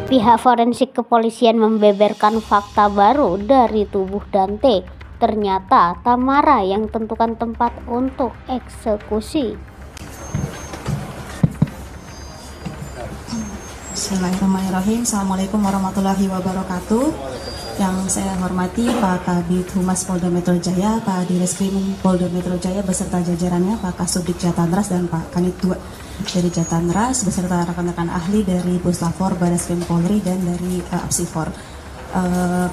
Pihak forensik kepolisian membeberkan fakta baru dari tubuh Dante. Ternyata Tamara yang tentukan tempat untuk eksekusi. Bismillahirrahmanirrahim. Assalamualaikum warahmatullahi wabarakatuh. Yang saya hormati Pak Kabid Humas Polda Metro Jaya, Pak Direskrim Polda Metro Jaya beserta jajarannya, Pak Kasubdit Jatanras dan Pak Kanit 2 dari Jatanras beserta rekan-rekan ahli dari Puslapor, Barreskrim Polri dan dari Apsifor.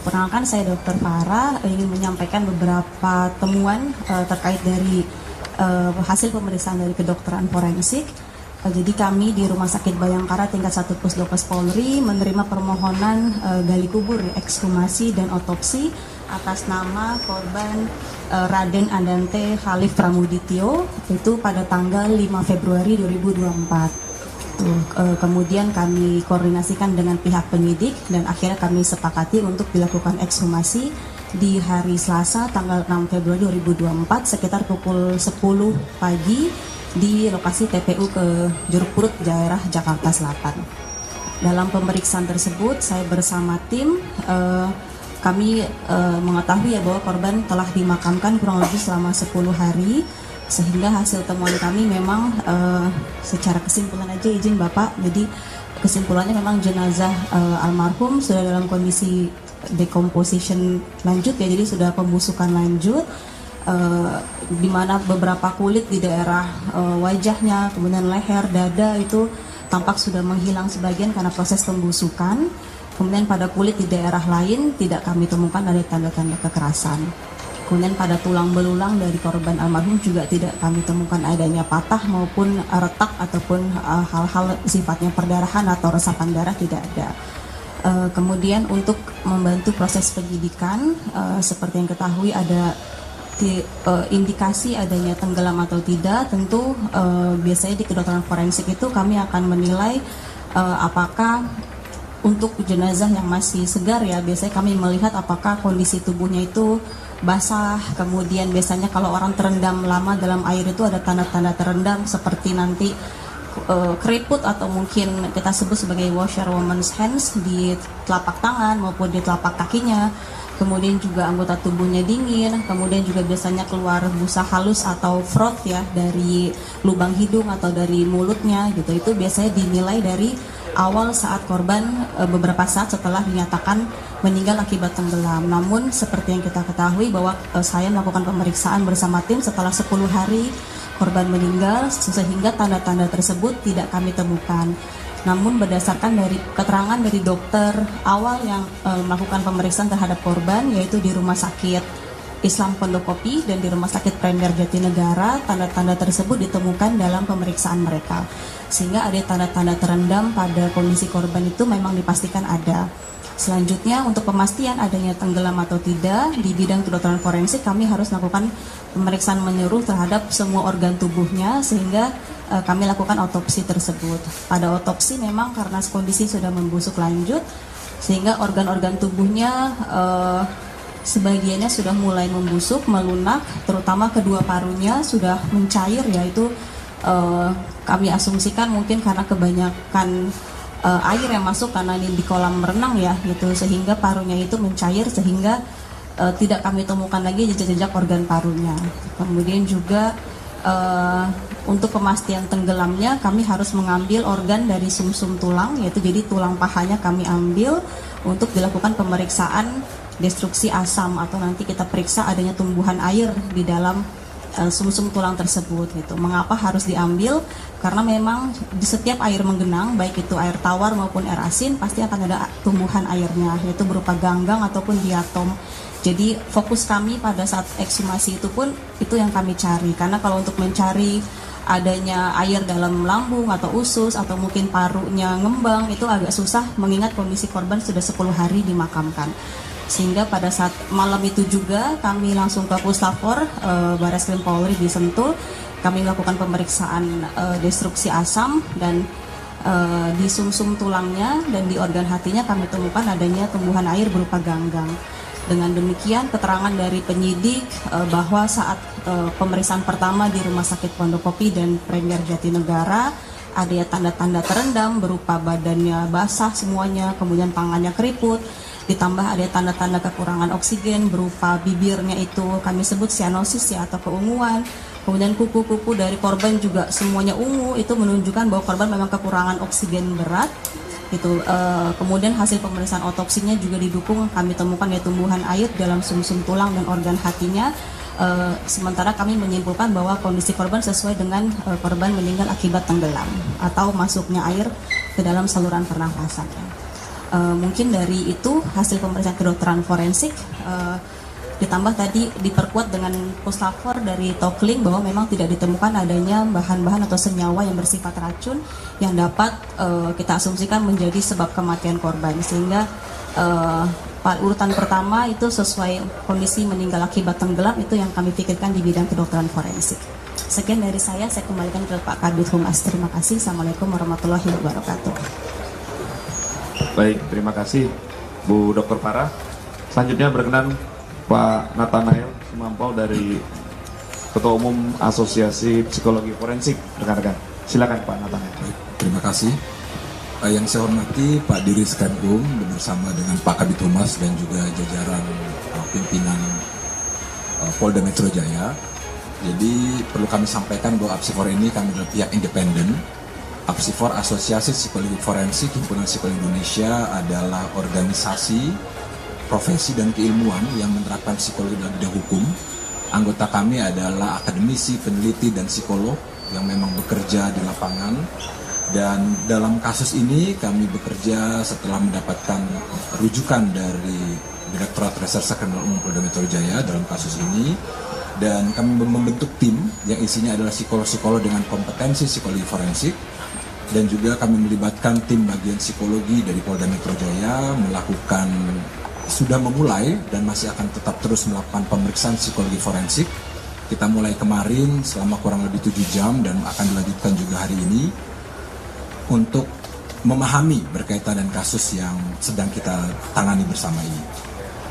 Perkenalkan, saya Dr. Farah ingin menyampaikan beberapa temuan terkait dari hasil pemeriksaan dari kedokteran forensik. Jadi kami di Rumah Sakit Bayangkara tingkat 1 Pusdokes Polri menerima permohonan gali kubur, ekshumasi dan otopsi atas nama korban Raden Andante Khalif Pramudityo itu pada tanggal 5 Februari 2024. Kemudian kami koordinasikan dengan pihak penyidik dan akhirnya kami sepakati untuk dilakukan ekshumasi di hari Selasa tanggal 6 Februari 2024 sekitar pukul 10 pagi di lokasi TPU ke Jeruk Purut, daerah Jakarta Selatan. Dalam pemeriksaan tersebut, saya bersama tim kami mengetahui bahwa korban telah dimakamkan kurang lebih selama 10 hari, sehingga hasil temuan kami memang secara kesimpulan aja izin Bapak, jadi kesimpulannya memang jenazah almarhum sudah dalam kondisi decomposition lanjut ya, jadi sudah pembusukan lanjut. Di mana beberapa kulit di daerah wajahnya, kemudian leher, dada itu tampak sudah menghilang sebagian karena proses pembusukan. Kemudian pada kulit di daerah lain tidak kami temukan ada tanda-tanda kekerasan. Kemudian pada tulang belulang dari korban almarhum juga tidak kami temukan adanya patah maupun retak ataupun hal-hal sifatnya perdarahan atau resapan darah, tidak ada. Kemudian untuk membantu proses penyidikan, seperti yang ketahui ada indikasi adanya tenggelam atau tidak, tentu biasanya di kedokteran forensik itu kami akan menilai apakah untuk jenazah yang masih segar ya, biasanya kami melihat apakah kondisi tubuhnya itu basah, kemudian biasanya kalau orang terendam lama dalam air itu ada tanda-tanda terendam seperti nanti keriput atau mungkin kita sebut sebagai washerwoman's hands di telapak tangan maupun di telapak kakinya. Kemudian juga anggota tubuhnya dingin, kemudian juga biasanya keluar busa halus atau froth ya dari lubang hidung atau dari mulutnya gitu. Itu biasanya dinilai dari awal saat korban beberapa saat setelah dinyatakan meninggal akibat tenggelam. Namun seperti yang kita ketahui bahwa saya melakukan pemeriksaan bersama tim setelah 10 hari korban meninggal, sehingga tanda-tanda tersebut tidak kami temukan. Namun berdasarkan dari keterangan dari dokter awal yang melakukan pemeriksaan terhadap korban, yaitu di Rumah Sakit Islam Pondokopi dan di Rumah Sakit Premier Jatinegara, tanda-tanda tersebut ditemukan dalam pemeriksaan mereka. Sehingga ada tanda-tanda terendam pada kondisi korban itu memang dipastikan ada. Selanjutnya untuk pemastian adanya tenggelam atau tidak, di bidang kedokteran forensik kami harus melakukan pemeriksaan menyeluruh terhadap semua organ tubuhnya sehingga kami lakukan otopsi tersebut. Pada otopsi memang karena kondisi sudah membusuk lanjut sehingga organ-organ tubuhnya sebagiannya sudah mulai membusuk, melunak, terutama kedua parunya sudah mencair, yaitu kami asumsikan mungkin karena kebanyakan air yang masuk karena ini di kolam renang ya gitu, sehingga parunya itu mencair sehingga tidak kami temukan lagi jejak-jejak organ parunya. Kemudian juga untuk pemastian tenggelamnya kami harus mengambil organ dari sumsum tulang, yaitu jadi tulang pahanya kami ambil untuk dilakukan pemeriksaan destruksi asam atau nanti kita periksa adanya tumbuhan air di dalam sumsum tulang tersebut gitu. Mengapa harus diambil? Karena memang di setiap air menggenang, baik itu air tawar maupun air asin, pasti akan ada tumbuhan airnya, yaitu berupa ganggang ataupun diatom. Jadi fokus kami pada saat ekshumasi itu pun itu yang kami cari, karena kalau untuk mencari adanya air dalam lambung atau usus atau mungkin parunya ngembang itu agak susah mengingat kondisi korban sudah 10 hari dimakamkan. Sehingga pada saat malam itu juga kami langsung ke Puslapor, Barreskrim Polri di Sentul, kami melakukan pemeriksaan destruksi asam dan di sumsum tulangnya dan di organ hatinya kami temukan adanya tumbuhan air berupa ganggang. Dengan demikian keterangan dari penyidik bahwa saat pemeriksaan pertama di Rumah Sakit Pondokopi dan Premier Jatinegara ada tanda-tanda terendam berupa badannya basah semuanya, kemudian tangannya keriput, ditambah ada tanda-tanda kekurangan oksigen berupa bibirnya itu kami sebut cyanosis ya atau keunguan. Kemudian kuku-kuku dari korban juga semuanya ungu, itu menunjukkan bahwa korban memang kekurangan oksigen berat. Itu kemudian hasil pemeriksaan otopsinya juga didukung kami temukan ya tumbuhan air dalam sumsum tulang dan organ hatinya. Sementara kami menyimpulkan bahwa kondisi korban sesuai dengan korban meninggal akibat tenggelam atau masuknya air ke dalam saluran pernafasan. Mungkin dari itu hasil pemeriksaan kedokteran forensik ditambah tadi diperkuat dengan puslapor dari Tokling bahwa memang tidak ditemukan adanya bahan-bahan atau senyawa yang bersifat racun yang dapat kita asumsikan menjadi sebab kematian korban, sehingga urutan pertama itu sesuai kondisi meninggal akibat tenggelam itu yang kami pikirkan di bidang kedokteran forensik. Sekian dari saya kembalikan ke Pak Kabid Humas. Terima kasih. Assalamualaikum warahmatullahi wabarakatuh. Baik, terima kasih Bu Dr. Farah. Selanjutnya berkenan Pak Nathanael Sumampau dari Ketua Umum Asosiasi Psikologi Forensik, rekan-rekan. Silakan Pak Nathanael. Baik, terima kasih. Yang saya hormati Pak Diris Kenkum bersama dengan Pak Kabid Humas dan juga jajaran pimpinan Polda Metro Jaya. Jadi perlu kami sampaikan bahwa Apsifor ini kami adalah pihak independen. Apsifor Asosiasi Psikologi Forensik Himpunan Psikologi Indonesia adalah organisasi profesi dan keilmuan yang menerapkan psikologi dalam bidang hukum. Anggota kami adalah akademisi, peneliti, dan psikolog yang memang bekerja di lapangan. Dan dalam kasus ini kami bekerja setelah mendapatkan rujukan dari Direktorat Reserse Kriminal Umum Polda Metro Jaya dalam kasus ini. Dan kami membentuk tim yang isinya adalah psikolog-psikolog dengan kompetensi psikologi forensik. Dan juga kami melibatkan tim bagian psikologi dari Polda Metro Jaya sudah memulai dan masih akan tetap terus melakukan pemeriksaan psikologi forensik. Kita mulai kemarin selama kurang lebih 7 jam dan akan dilanjutkan juga hari ini untuk memahami berkaitan dengan kasus yang sedang kita tangani bersama ini.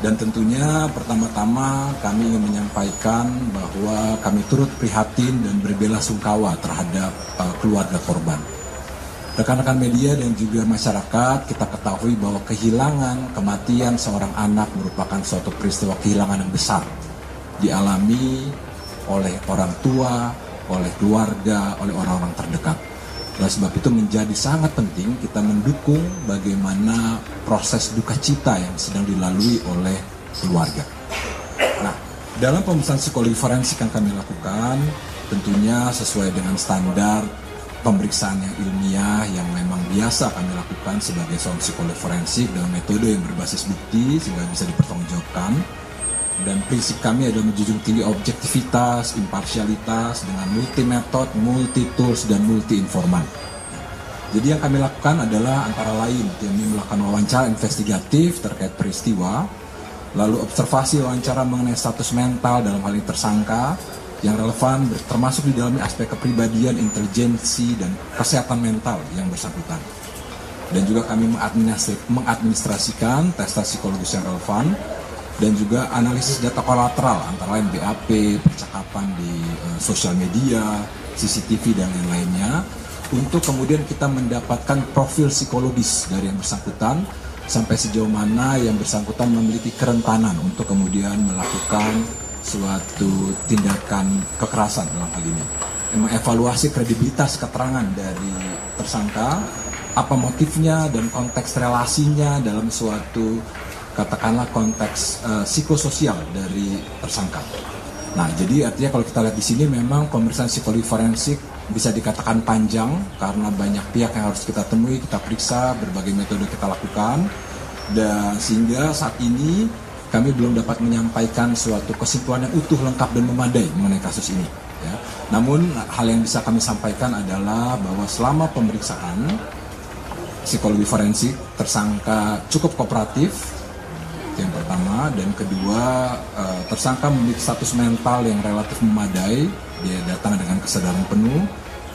Dan tentunya pertama-tama kami ingin menyampaikan bahwa kami turut prihatin dan berbelasungkawa terhadap keluarga korban. Rekan-rekan media dan juga masyarakat, kita ketahui bahwa kehilangan, kematian seorang anak merupakan suatu peristiwa kehilangan yang besar. Dialami oleh orang tua, oleh keluarga, oleh orang-orang terdekat. Oleh sebab itu menjadi sangat penting kita mendukung bagaimana proses duka cita yang sedang dilalui oleh keluarga. Nah, dalam pemeriksaan psikologi forensik yang kami lakukan, tentunya sesuai dengan standar pemeriksaan yang ilmiah yang memang biasa kami lakukan sebagai seorang psikolog forensik dengan metode yang berbasis bukti sehingga bisa dipertanggungjawabkan. Dan prinsip kami adalah menjunjung tinggi objektivitas, imparsialitas dengan multi metode, multi tools dan multi informan. Jadi yang kami lakukan adalah antara lain kami melakukan wawancara investigatif terkait peristiwa, lalu observasi wawancara mengenai status mental dalam hal ini tersangka yang relevan termasuk di dalamnya aspek kepribadian, intelijensi, dan kesehatan mental yang bersangkutan. Dan juga kami mengadministrasikan tes psikologis yang relevan dan juga analisis data kolateral antara lain BAP, percakapan di sosial media, CCTV, dan lain-lainnya untuk kemudian kita mendapatkan profil psikologis dari yang bersangkutan sampai sejauh mana yang bersangkutan memiliki kerentanan untuk kemudian melakukan suatu tindakan kekerasan dalam hal ini. Mengevaluasi kredibilitas keterangan dari tersangka, apa motifnya dan konteks relasinya dalam suatu katakanlah konteks psikososial dari tersangka. Nah, jadi artinya kalau kita lihat di sini memang pemeriksaan psikologi forensik bisa dikatakan panjang karena banyak pihak yang harus kita temui, kita periksa, berbagai metode kita lakukan, dan sehingga saat ini kami belum dapat menyampaikan suatu kesimpulan yang utuh, lengkap, dan memadai mengenai kasus ini. Ya. Namun hal yang bisa kami sampaikan adalah bahwa selama pemeriksaan psikologi forensik tersangka cukup kooperatif, yang pertama, dan kedua tersangka memiliki status mental yang relatif memadai. Dia datang dengan kesadaran penuh,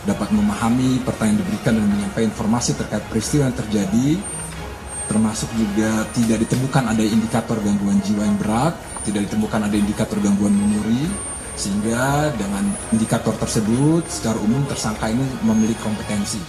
dapat memahami pertanyaan diberikan dan menyampaikan informasi terkait peristiwa yang terjadi, termasuk juga tidak ditemukan ada indikator gangguan jiwa yang berat, tidak ditemukan ada indikator gangguan memori, sehingga dengan indikator tersebut secara umum tersangka ini memiliki kompetensi